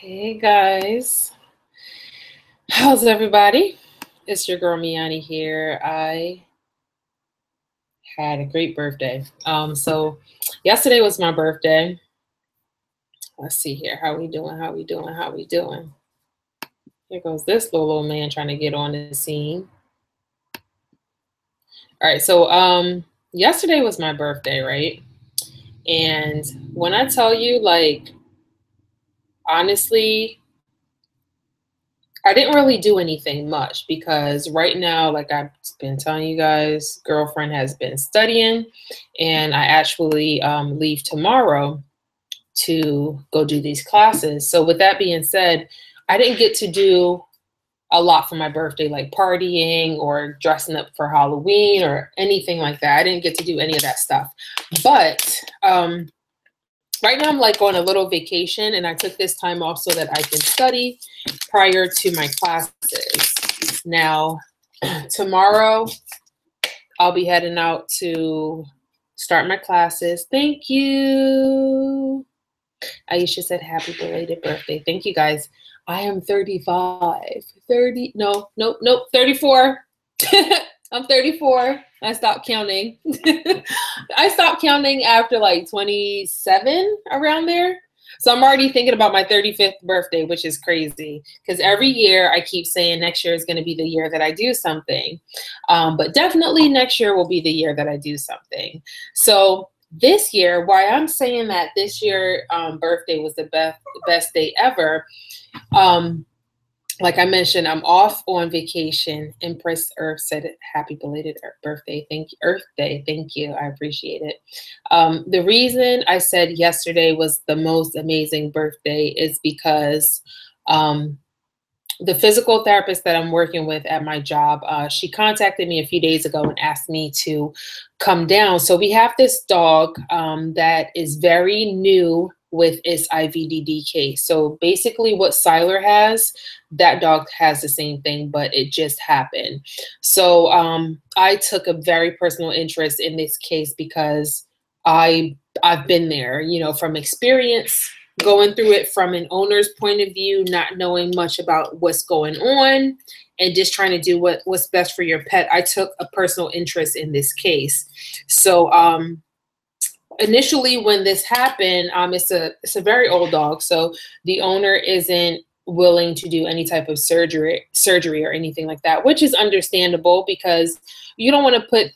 Hey guys, how's everybody? It's your girl Me-Anie here. I had a great birthday. So yesterday was my birthday. Let's see here. How we doing? How we doing? How we doing? Here goes this little old man trying to get on the scene. All right, so yesterday was my birthday, right? And when I tell you, like, honestly, I didn't really do anything much because right now, like I've been telling you guys, girlfriend has been studying, and I actually leave tomorrow to go do these classes. So with that being said, I didn't get to do a lot for my birthday, like partying or dressing up for Halloween or anything like that. I didn't get to do any of that stuff. But right now I'm like on a little vacation, and I took this time off so that I can study prior to my classes. Now, tomorrow I'll be heading out to start my classes. Thank you. Aisha said happy belated birthday. Thank you guys. I am 35. 34. I'm 34. I stopped counting. I stopped counting after like 27, around there. So I'm already thinking about my 35th birthday, which is crazy because every year I keep saying next year is going to be the year that I do something. But definitely next year will be the year that I do something. So this year, why I'm saying that this year birthday was the best day ever. Like I mentioned, I'm off on vacation. Empress Earth said happy belated birthday. Thank you. Earth Day. Thank you. I appreciate it. The reason I said yesterday was the most amazing birthday is because the physical therapist that I'm working with at my job, she contacted me a few days ago and asked me to come down. So we have this dog that is very new with its IVDD case. So basically what Siler has, that dog has the same thing, but it just happened. So I took a very personal interest in this case because I've been there, you know, from experience, going through it from an owner's point of view, not knowing much about what's going on and just trying to do what's best for your pet. I took a personal interest in this case. So initially when this happened, it's a very old dog. So the owner isn't willing to do any type of surgery or anything like that, which is understandable because you don't want to put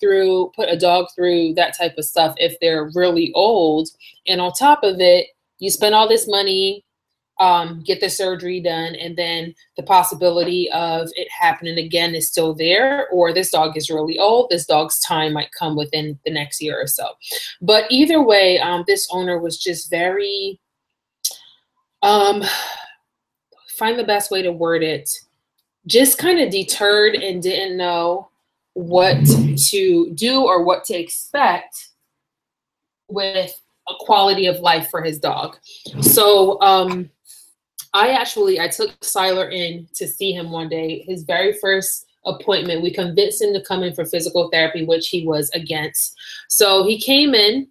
a dog through that type of stuff if they're really old. And on top of it, you spend all this money, get the surgery done, and then the possibility of it happening again is still there, or this dog is really old. This dog's time might come within the next year or so. But either way, this owner was just very, find the best way to word it, just kind of deterred and didn't know what to do or what to expect with a quality of life for his dog. So I took Siler in to see him one day. His very first appointment, we convinced him to come in for physical therapy, which he was against. So he came in.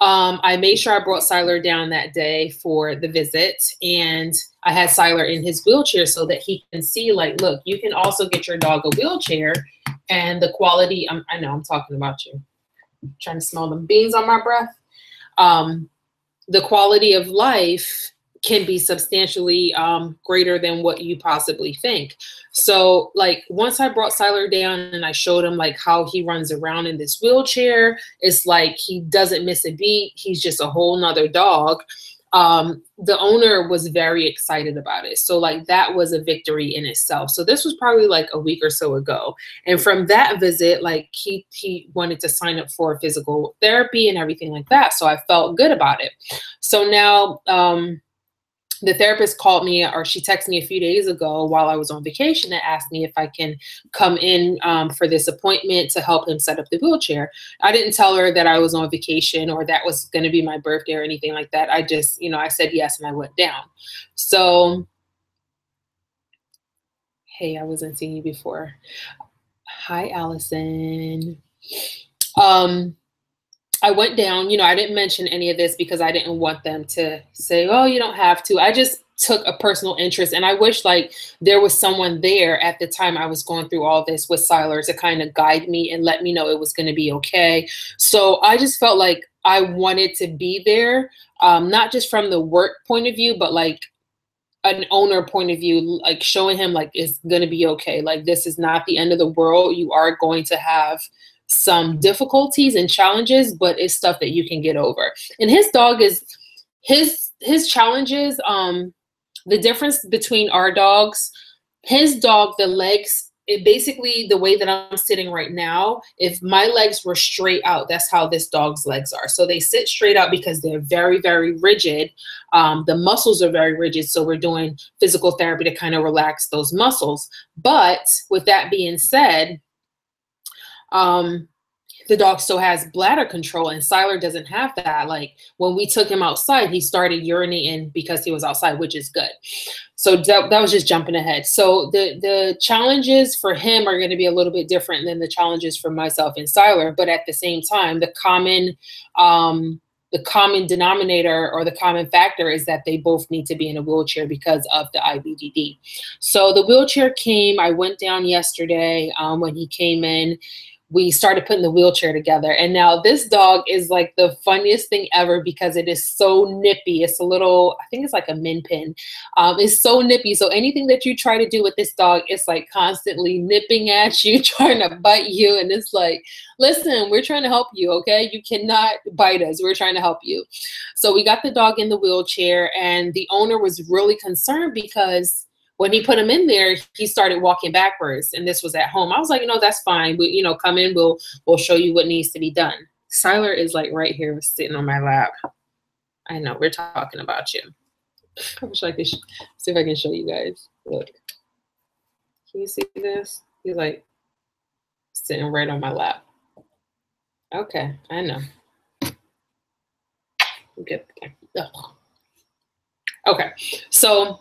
I made sure I brought Siler down that day for the visit, and I had Siler in his wheelchair so that he can see, like, look, you can also get your dog a wheelchair, and the quality, I know I'm talking about you. I'm trying to smell them beans on my breath. The quality of life can be substantially greater than what you possibly think. So like once I brought Siler down and I showed him like how he runs around in this wheelchair, it's like he doesn't miss a beat. He's just a whole nother dog. The owner was very excited about it. So like that was a victory in itself. So this was probably like a week or so ago. And from that visit, like he wanted to sign up for physical therapy and everything like that. So I felt good about it. So now, the therapist called me, or she texted me a few days ago while I was on vacation and asked me if I can come in for this appointment to help him set up the wheelchair. I didn't tell her that I was on vacation or that was going to be my birthday or anything like that. I just, you know, I said yes and I went down. So, hey, I wasn't seeing you before. Hi, Allison. I went down, you know, I didn't mention any of this because I didn't want them to say, oh, you don't have to. I just took a personal interest. And I wish like there was someone there at the time I was going through all this with Siler to kind of guide me and let me know it was going to be okay. So I just felt like I wanted to be there, not just from the work point of view, but like an owner point of view, like showing him like it's going to be okay. Like this is not the end of the world. You are going to have some difficulties and challenges, but it's stuff that you can get over. And his dog is his challenges, the difference between our dogs, his dog, the legs, it basically the way that I'm sitting right now, if my legs were straight out, that's how this dog's legs are. So they sit straight out because they're very, very rigid. The muscles are very rigid. So we're doing physical therapy to kind of relax those muscles. But with that being said, the dog still has bladder control, and Siler doesn't have that. Like when we took him outside, he started urinating because he was outside, which is good. So that was just jumping ahead. So the challenges for him are going to be a little bit different than the challenges for myself and Siler. But at the same time, the common denominator or the common factor is that they both need to be in a wheelchair because of the IVDD. So the wheelchair came, I went down yesterday when he came in. We started putting the wheelchair together. And now this dog is like the funniest thing ever because it is so nippy. It's a little, I think it's like a min pin. It's so nippy. So anything that you try to do with this dog, it's like constantly nipping at you, trying to bite you. And it's like, listen, we're trying to help you, okay? You cannot bite us. We're trying to help you. So we got the dog in the wheelchair, and the owner was really concerned because when he put him in there, he started walking backwards, and this was at home. I was like, you know, that's fine. We, you know, come in, we'll show you what needs to be done. Siler is like right here sitting on my lap. I know, we're talking about you. I wish I could see if I can show you guys. Look, can you see this? He's like sitting right on my lap. Okay, I know. Get okay, so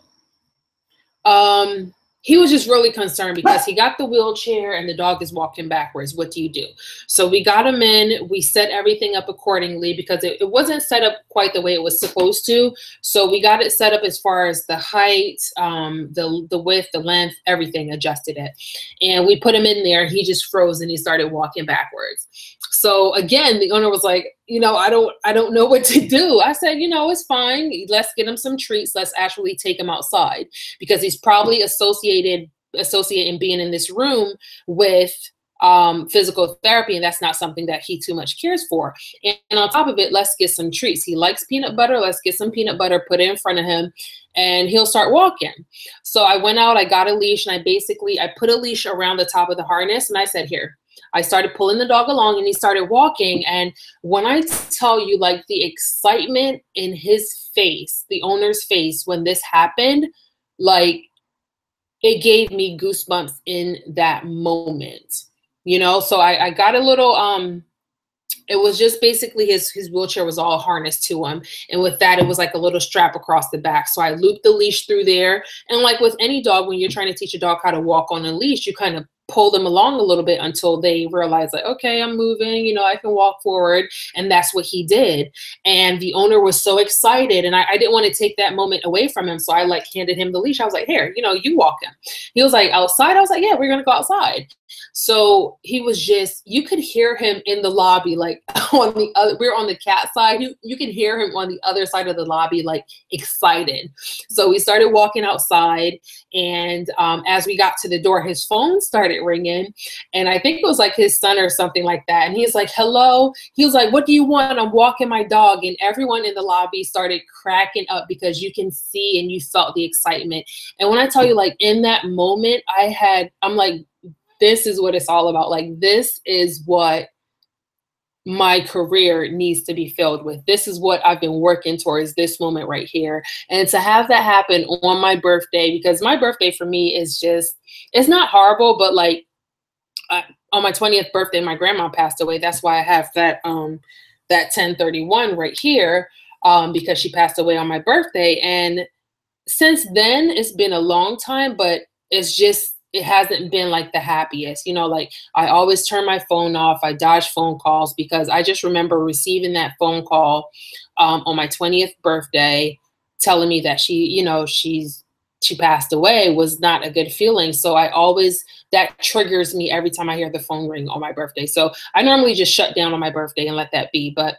he was just really concerned because he got the wheelchair and the dog is walking backwards. What do you do? So we got him in, we set everything up accordingly because it wasn't set up quite the way it was supposed to. So we got it set up as far as the height, the width, the length, everything, adjusted it. And we put him in there. He just froze and he started walking backwards. So again, the owner was like, you know, I don't know what to do. I said, you know, it's fine. Let's get him some treats. Let's actually take him outside because he's probably associating being in this room with physical therapy, and that's not something that he too much cares for. And on top of it, let's get some treats. He likes peanut butter. Let's get some peanut butter, put it in front of him, and he'll start walking. So I went out, I got a leash, and I put a leash around the top of the harness, and I said, here. I started pulling the dog along and he started walking. And when I tell you, like, the excitement in his face, the owner's face, when this happened, like, it gave me goosebumps in that moment, you know? So I got a little, it was just basically his wheelchair was all harnessed to him. And with that, it was like a little strap across the back. So I looped the leash through there. And like with any dog, when you're trying to teach a dog how to walk on a leash, you kind of pull them along a little bit until they realize like, okay, I'm moving, you know, I can walk forward. And that's what he did. And the owner was so excited. And I didn't want to take that moment away from him. So I like handed him the leash. I was like, here, you know, you walk him. He was like, outside? I was like, yeah, we're going to go outside. So he was just, you could hear him in the lobby, like on the other, we're on the cat side. You can hear him on the other side of the lobby, like excited. So we started walking outside. And as we got to the door, his phone started ringing. And I think it was like his son or something like that. And he's like, hello. He was like, what do you want? I'm walking my dog. And everyone in the lobby started cracking up because you can see and you felt the excitement. And when I tell you, like in that moment, I'm like, this is what it's all about. Like, this is what my career needs to be filled with. This is what I've been working towards, this moment right here. And to have that happen on my birthday, because my birthday for me is just, it's not horrible, but like on my 20th birthday, my grandma passed away. That's why I have that 1031 right here, because she passed away on my birthday. And since then, it's been a long time, but it's just, it hasn't been like the happiest, you know, like I always turn my phone off. I dodge phone calls because I just remember receiving that phone call on my 20th birthday, telling me that she passed away was not a good feeling. So that triggers me every time I hear the phone ring on my birthday. So I normally just shut down on my birthday and let that be. But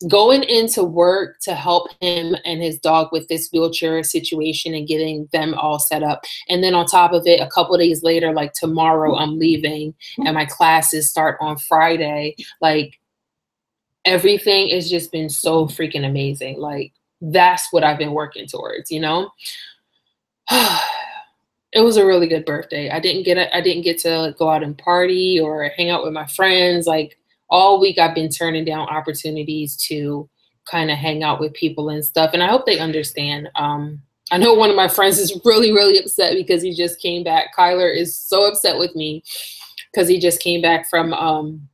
going into work to help him and his dog with this wheelchair situation and getting them all set up. And then on top of it, a couple of days later, like tomorrow, I'm leaving and my classes start on Friday. Like, everything has just been so freaking amazing. Like, that's what I've been working towards, you know? It was a really good birthday. I didn't get to go out and party or hang out with my friends. Like, all week I've been turning down opportunities to kind of hang out with people and stuff. And I hope they understand. I know one of my friends is really, really upset because he just came back. Kyler is so upset with me because he just came back from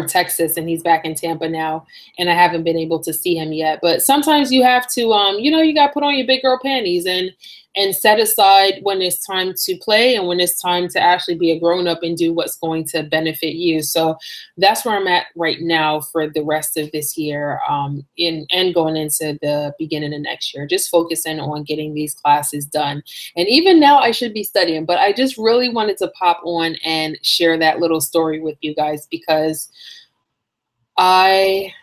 Texas and he's back in Tampa now, and I haven't been able to see him yet. But sometimes you have to, you got to put on your big girl panties and set aside when it's time to play and when it's time to actually be a grown up and do what's going to benefit you. So that's where I'm at right now for the rest of this year, and going into the beginning of next year, just focusing on getting these classes done. And even now I should be studying, but I just really wanted to pop on and share that little story with you guys because I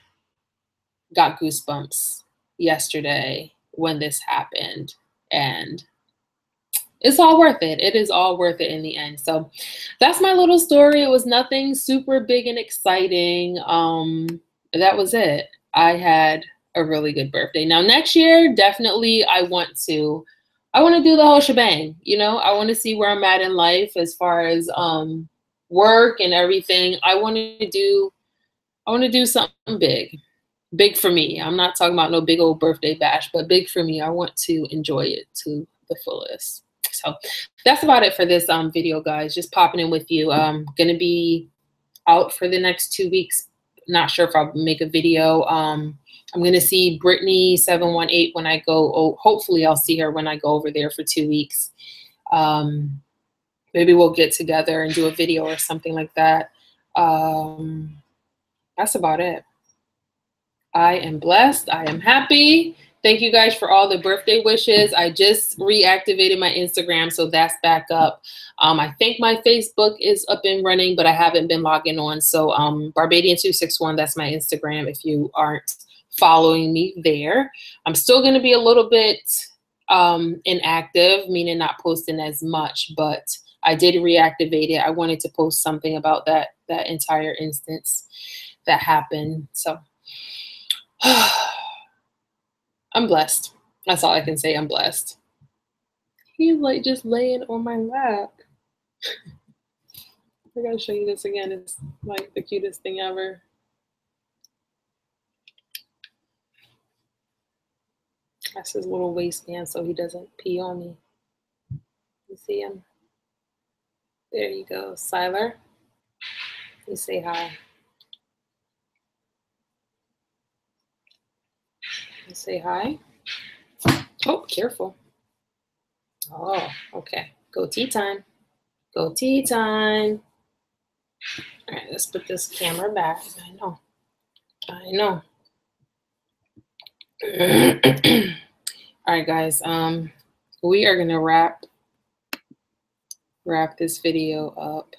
got goosebumps yesterday when this happened, and it's all worth it. It is all worth it in the end. So that's my little story. It was nothing super big and exciting. That was it. I had a really good birthday. Now next year, definitely I want to do the whole shebang. I want to see where I'm at in life as far as work and everything. I want to do something big for me. I'm not talking about no big old birthday bash, but big for me. I want to enjoy it to the fullest. So that's about it for this video, guys. Just popping in with you. I'm gonna be out for the next 2 weeks. Not sure if I'll make a video. I'm gonna see Brittany 718 when I go. Oh, hopefully I'll see her when I go over there for 2 weeks. Maybe we'll get together and do a video or something like that. That's about it. I am blessed. I am happy. Thank you guys for all the birthday wishes. I just reactivated my Instagram, so that's back up. I think my Facebook is up and running, but I haven't been logging on. So Barbadian261, that's my Instagram if you aren't following me there. I'm still going to be a little bit inactive, meaning not posting as much, but I did reactivate it. I wanted to post something about that entire instance that happened. So I'm blessed. That's all I can say. I'm blessed. He's like just laying on my lap. I gotta show you this again. It's like the cutest thing ever. That's his little waistband so he doesn't pee on me. You see him? There you go, Siler. You say hi. You say hi. Oh, careful. Oh, okay. Go tea time. Go tea time. All right, let's put this camera back. I know. All right, guys. We are gonna wrap this video up.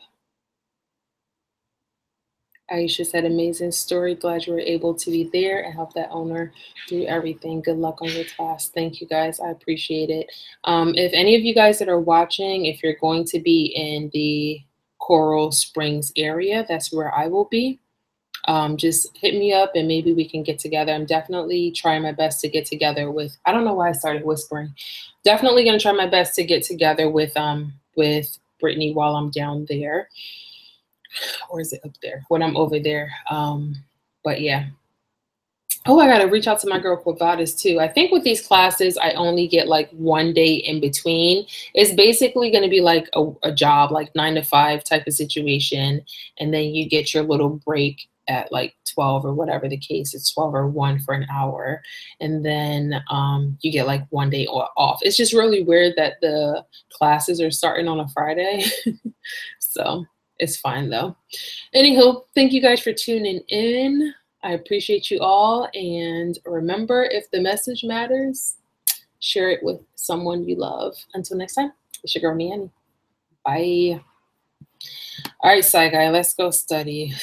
Aisha said, amazing story. Glad you were able to be there and help that owner do everything. Good luck on your class. Thank you, guys. I appreciate it. If any of you guys that are watching, if you're going to be in the Coral Springs area, that's where I will be. Just hit me up and maybe we can get together. I'm definitely trying my best to get together with, I don't know why I started whispering. Definitely going to try my best to get together with Brittany while I'm down there. Or is it up there when I'm over there? But yeah. Oh, I gotta reach out to my girl Quavadas too. I think with these classes, I only get like 1 day in between. It's basically gonna be like a job, like 9 to 5 type of situation. And then you get your little break at like 12 or whatever the case. It's 12 or 1 for an hour. And then you get like 1 day off. It's just really weird that the classes are starting on a Friday. So it's fine though. Anywho, thank you guys for tuning in. I appreciate you all. And remember, if the message matters, Share it with someone you love. Until next time, it's your girl, Me-Anie. Bye. All right, Sci Guy, let's go study.